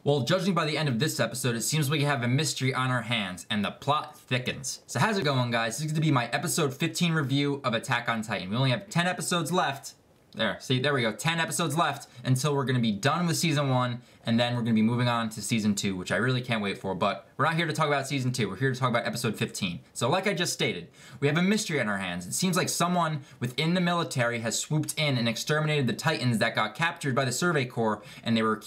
Well, judging by the end of this episode, it seems we have a mystery on our hands, and the plot thickens. So how's it going, guys? This is going to be my episode 15 review of Attack on Titan. We only have 10 episodes left. There we go, 10 episodes left until we're going to be done with Season 1, and then we're going to be moving on to Season 2, which I really can't wait for, but we're not here to talk about Season 2, we're here to talk about Episode 15. So like I just stated, we have a mystery on our hands. It seems like someone within the military has swooped in and exterminated the Titans that got captured by the Survey Corp, and they were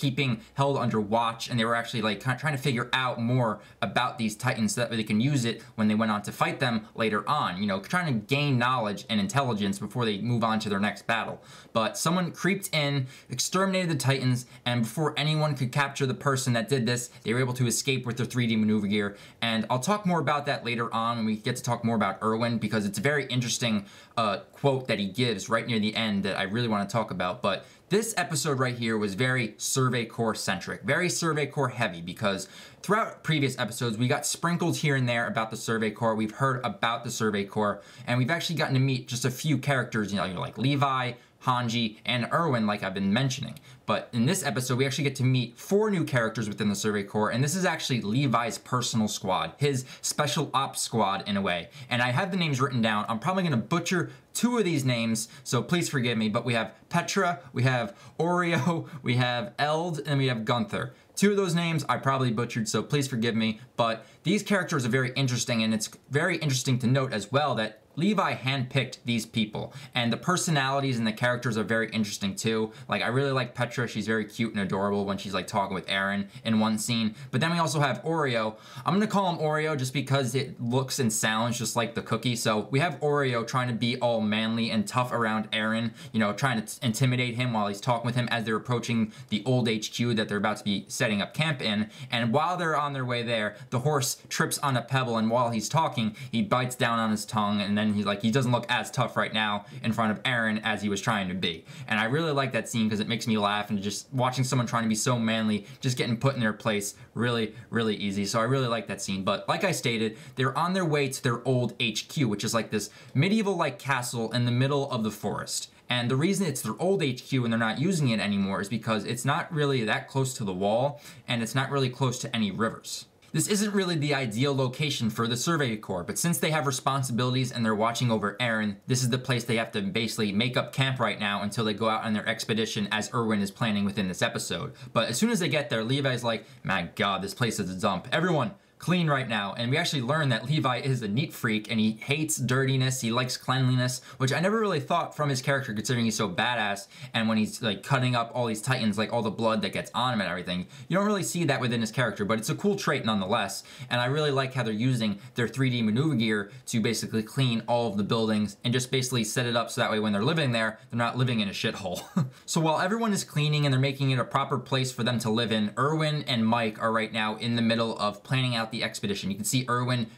held under watch, and they were actually like trying to figure out more about these Titans so that they can use it when they went on to fight them later on, you know, trying to gain knowledge and intelligence before they move on to their next battle. But someone creeped in, exterminated the Titans, and before anyone could capture the person that did this, they were able to escape with their 3D maneuver gear. And I'll talk more about that later on when we get to talk more about Erwin, because it's a very interesting quote that he gives right near the end that I really want to talk about. But this episode right here was very Survey Corp centric, very Survey Corp heavy, because throughout previous episodes, we got sprinkled here and there about the Survey Corp. We've heard about the Survey Corp, and we've actually gotten to meet just a few characters, you know, like Levi, Hanji, and Erwin, like I've been mentioning. But in this episode, we actually get to meet 4 new characters within the Survey Corps, and this is actually Levi's personal squad, his special ops squad in a way. And I have the names written down. I'm probably going to butcher 2 of these names, so please forgive me, but we have Petra, we have Oreo, we have Eld, and we have Gunther. 2 of those names I probably butchered, so please forgive me, but these characters are very interesting, and it's very interesting to note as well that Levi handpicked these people, and the personalities and the characters are very interesting too. Like, I really like Petra. She's very cute and adorable when she's like talking with Eren in one scene. But then we also have Oreo. I'm gonna call him Oreo just because it looks and sounds just like the cookie. So we have Oreo trying to be all manly and tough around Eren, you know, trying to intimidate him while he's talking with him as they're approaching the old HQ that they're about to be setting up camp in. And while they're on their way there, the horse trips on a pebble, and while he's talking, he bites down on his tongue, and then he doesn't look as tough right now in front of Eren as he was trying to be. And I really like that scene because it makes me laugh, and just watching someone trying to be so manly, just getting put in their place, really, really easy. So I really like that scene. But like I stated, they're on their way to their old HQ, which is like this medieval-like castle in the middle of the forest. And the reason it's their old HQ and they're not using it anymore is because it's not really that close to the wall, and it's not really close to any rivers. This isn't really the ideal location for the Survey Corps, but since they have responsibilities and they're watching over Eren, this is the place they have to basically make up camp right now until they go out on their expedition as Erwin is planning within this episode. But as soon as they get there, Levi's like, my god, this place is a dump. Everyone, clean right now. And we actually learn that Levi is a neat freak and he hates dirtiness, he likes cleanliness, which I never really thought from his character considering he's so badass, and when he's like cutting up all these Titans, like all the blood that gets on him and everything, you don't really see that within his character, but it's a cool trait nonetheless. And I really like how they're using their 3D maneuver gear to basically clean all of the buildings and just basically set it up so that way when they're living there, they're not living in a shithole. So while everyone is cleaning and they're making it a proper place for them to live in, Erwin and Mike are right now in the middle of planning out the expedition. You can see Erwin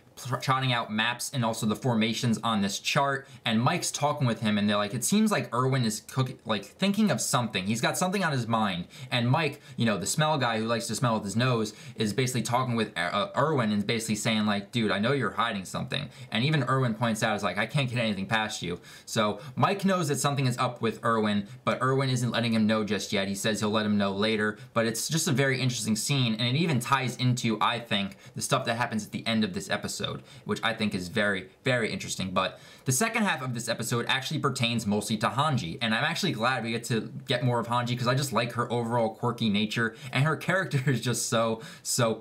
trotting out maps and also the formations on this chart, and Mike's talking with him, and they're like, it seems like Erwin is thinking of something. He's got something on his mind, and Mike, you know, the smell guy who likes to smell with his nose, is basically talking with Erwin and basically saying like, dude, I know you're hiding something. And even Erwin points out, is like, I can't get anything past you. So Mike knows that something is up with Erwin, but Erwin isn't letting him know just yet. He says he'll let him know later, but it's just a very interesting scene, and it even ties into, I think, the stuff that happens at the end of this episode, which I think is very, very interesting. But the second half of this episode actually pertains mostly to Hanji, and I'm actually glad we get more of Hanji because I just like her overall quirky nature, and her character is just so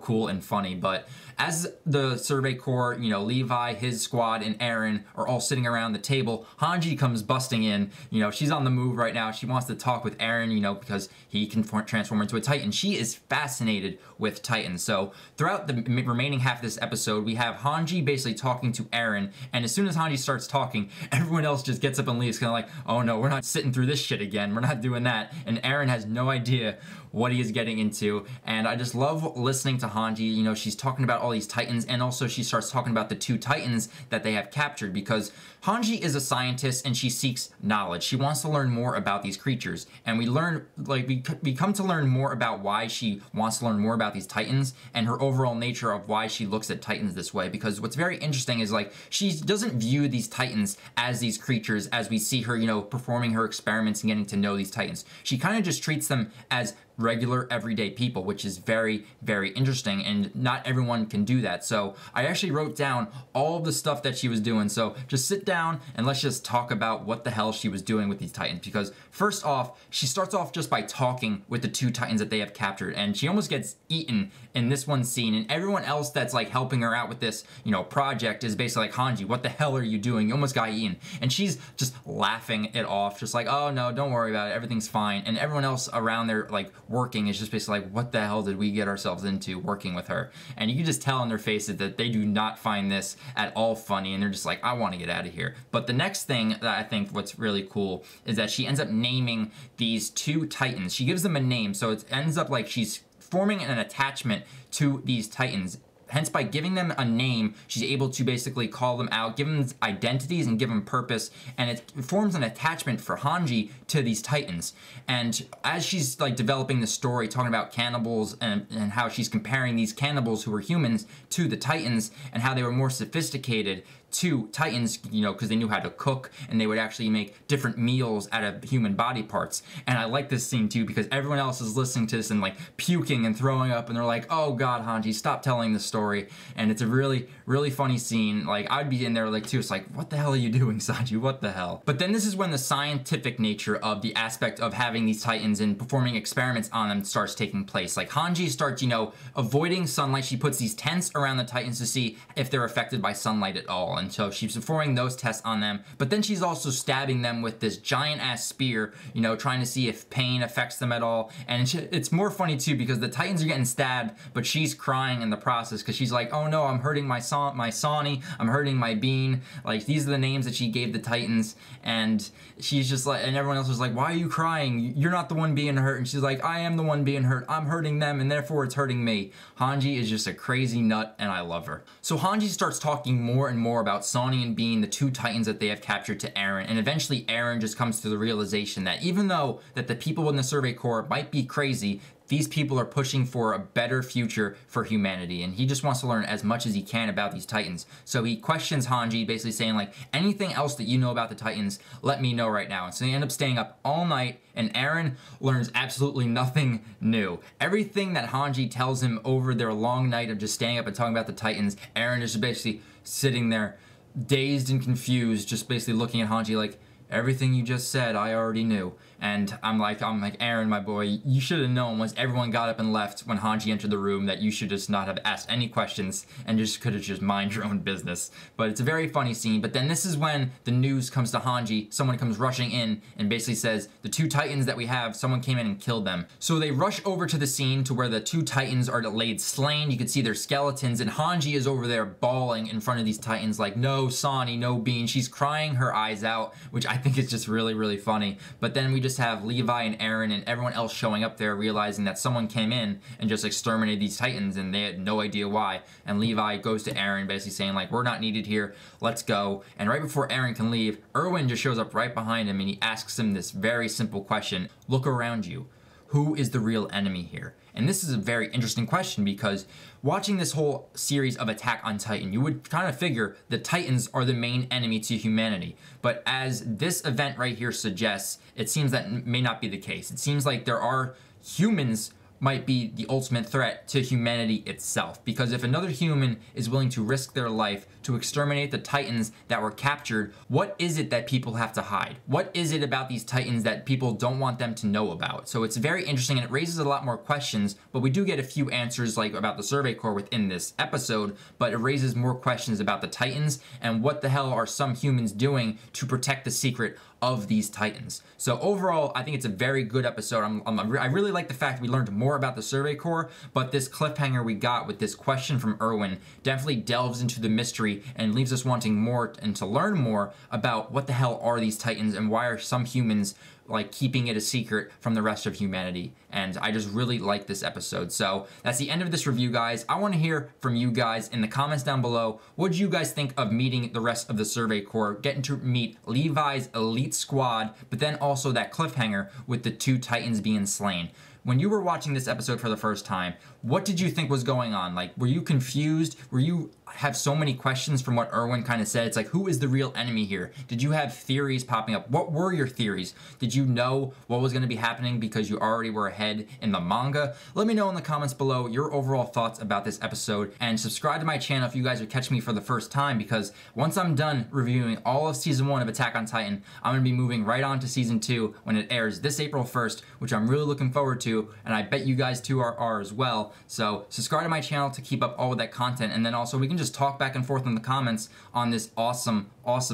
cool and funny. But as the Survey Corps, you know, Levi, his squad, and Eren are all sitting around the table, Hanji comes busting in. You know, she's on the move right now. She wants to talk with Eren, you know, because he can transform into a Titan. She is fascinated with Titans. So throughout the remaining half of this episode, we have Hanji basically talking to Eren, and as soon as Hanji starts talking, everyone else just gets up and leaves, kind of like, oh no, we're not sitting through this shit again. We're not doing that. And Eren has no idea what he is getting into, and I just love listening to Hanji. You know, she's talking about all these Titans, and also she starts talking about the 2 Titans that they have captured, because Hanji is a scientist and she seeks knowledge. She wants to learn more about these creatures, and we learn, like, we come to learn more about why she wants to learn more about these Titans and her overall nature of why she looks at Titans this way. Because what's very interesting is, like, she doesn't view these Titans as these creatures as we see her, you know, performing her experiments and getting to know these Titans. She kind of just treats them as regular everyday people, which is very, very interesting, and not everyone can do that. So I actually wrote down all the stuff that she was doing. So just sit down and let's just talk about what the hell she was doing with these Titans, because first off, she starts off just by talking with the 2 Titans that they have captured, and she almost gets eaten in this one scene, and everyone else that's like helping her out with this, you know, project is basically like, Hanji, what the hell are you doing? You almost got eaten. And she's just laughing it off, just like, oh no, don't worry about it, everything's fine. And everyone else around there like working is just basically like, what the hell did we get ourselves into working with her? And you can just tell on their faces that they do not find this at all funny, and they're just like, I want to get out of here. But the next thing that I think what's really cool is that she ends up naming these 2 Titans. She gives them a name, so it ends up like she's forming an attachment to these Titans. Hence, by giving them a name, she's able to basically call them out, give them identities, and give them purpose, and it forms an attachment for Hanji to these Titans. And as she's like developing the story, talking about cannibals and how she's comparing these cannibals who were humans to the Titans, and how they were more sophisticated to Titans, you know, because they knew how to cook, and they would actually make different meals out of human body parts. And I like this scene too, because everyone else is listening to this and like puking and throwing up, and they're like, oh god, Hanji, stop telling the story. And it's a really, really funny scene. Like, I'd be in there like too, it's like, what the hell are you doing, Sanji? What the hell? But then this is when the scientific nature of the aspect of having these Titans and performing experiments on them starts taking place. Like, Hanji starts, you know, avoiding sunlight. She puts these tents around the Titans to see if they're affected by sunlight at all. And so she's performing those tests on them, but then she's also stabbing them with this giant ass spear, you know, trying to see if pain affects them at all. And it's more funny too, because the Titans are getting stabbed, but she's crying in the process, because she's like, oh no, I'm hurting my Sawney, I'm hurting my Bean. Like, these are the names that she gave the Titans, and she's just like, and everyone else was like, why are you crying? You're not the one being hurt. And she's like, I am the one being hurt. I'm hurting them, and therefore it's hurting me. Hanji is just a crazy nut, and I love her. So Hanji starts talking more and more about Sawney and Bean, the 2 Titans that they have captured, to Erwin, and eventually Erwin just comes to the realization that even though that the people in the Survey Corp might be crazy, these people are pushing for a better future for humanity, and he just wants to learn as much as he can about these Titans. So he questions Hanji, basically saying like, anything else that you know about the Titans, let me know right now. And so they end up staying up all night, and Erwin learns absolutely nothing new. Everything that Hanji tells him over their long night of just staying up and talking about the Titans, Erwin is just basically sitting there dazed and confused, just basically looking at Hanji like, everything you just said, I already knew. And I'm like, Erwin, my boy, you should have known once everyone got up and left when Hanji entered the room that you should just not have asked any questions and just could have just mind your own business. But it's a very funny scene. But then this is when the news comes to Hanji. Someone comes rushing in and basically says, the 2 Titans that we have, someone came in and killed them. So they rush over to the scene to where the 2 Titans are laid slain. You can see their skeletons, and Hanji is over there bawling in front of these Titans like, no Sawney, no Bean. She's crying her eyes out, which I think is just really, really funny. But then we just have Levi and Erwin and everyone else showing up there, realizing that someone came in and just exterminated these Titans, and they had no idea why. And Levi goes to Erwin, basically saying like, we're not needed here, let's go. And right before Erwin can leave, Erwin just shows up right behind him, and he asks him this very simple question: look around you. Who is the real enemy here? And this is a very interesting question, because watching this whole series of Attack on Titan, you would kind of figure the Titans are the main enemy to humanity. But as this event right here suggests, it seems that may not be the case. It seems like there are humans might be the ultimate threat to humanity itself. Because if another human is willing to risk their life to exterminate the Titans that were captured, what is it that people have to hide? What is it about these Titans that people don't want them to know about? So it's very interesting, and it raises a lot more questions, but we do get a few answers like about the Survey Corp within this episode, but it raises more questions about the Titans and what the hell are some humans doing to protect the secret of these Titans. So overall, I think it's a very good episode. I really like the fact we learned more about the Survey Corp, but this cliffhanger we got with this question from Erwin definitely delves into the mystery and leaves us wanting more and to learn more about what the hell are these Titans and why are some humans like keeping it a secret from the rest of humanity. And I just really like this episode. So that's the end of this review, guys. I want to hear from you guys in the comments down below. What do you guys think of meeting the rest of the Survey Corp, getting to meet Levi's elite squad, but then also that cliffhanger with the 2 Titans being slain? When you were watching this episode for the first time, what did you think was going on? Like, were you confused? Were you have so many questions from what Erwin kind of said? It's like, who is the real enemy here? Did you have theories popping up? What were your theories? Did you know what was going to be happening because you already were ahead in the manga? Let me know in the comments below your overall thoughts about this episode, and subscribe to my channel if you guys are catching me for the first time, because once I'm done reviewing all of season 1 of Attack on Titan, I'm going to be moving right on to season 2 when it airs this April 1st, which I'm really looking forward to, and I bet you guys too are as well. So subscribe to my channel to keep up all of that content, and then also we can just talk back and forth in the comments on this awesome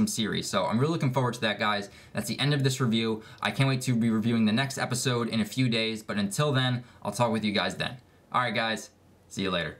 series. So I'm really looking forward to that, guys. That's the end of this review. I can't wait to be reviewing the next episode in a few days, but until then, I'll talk with you guys then. Alright guys, see you later.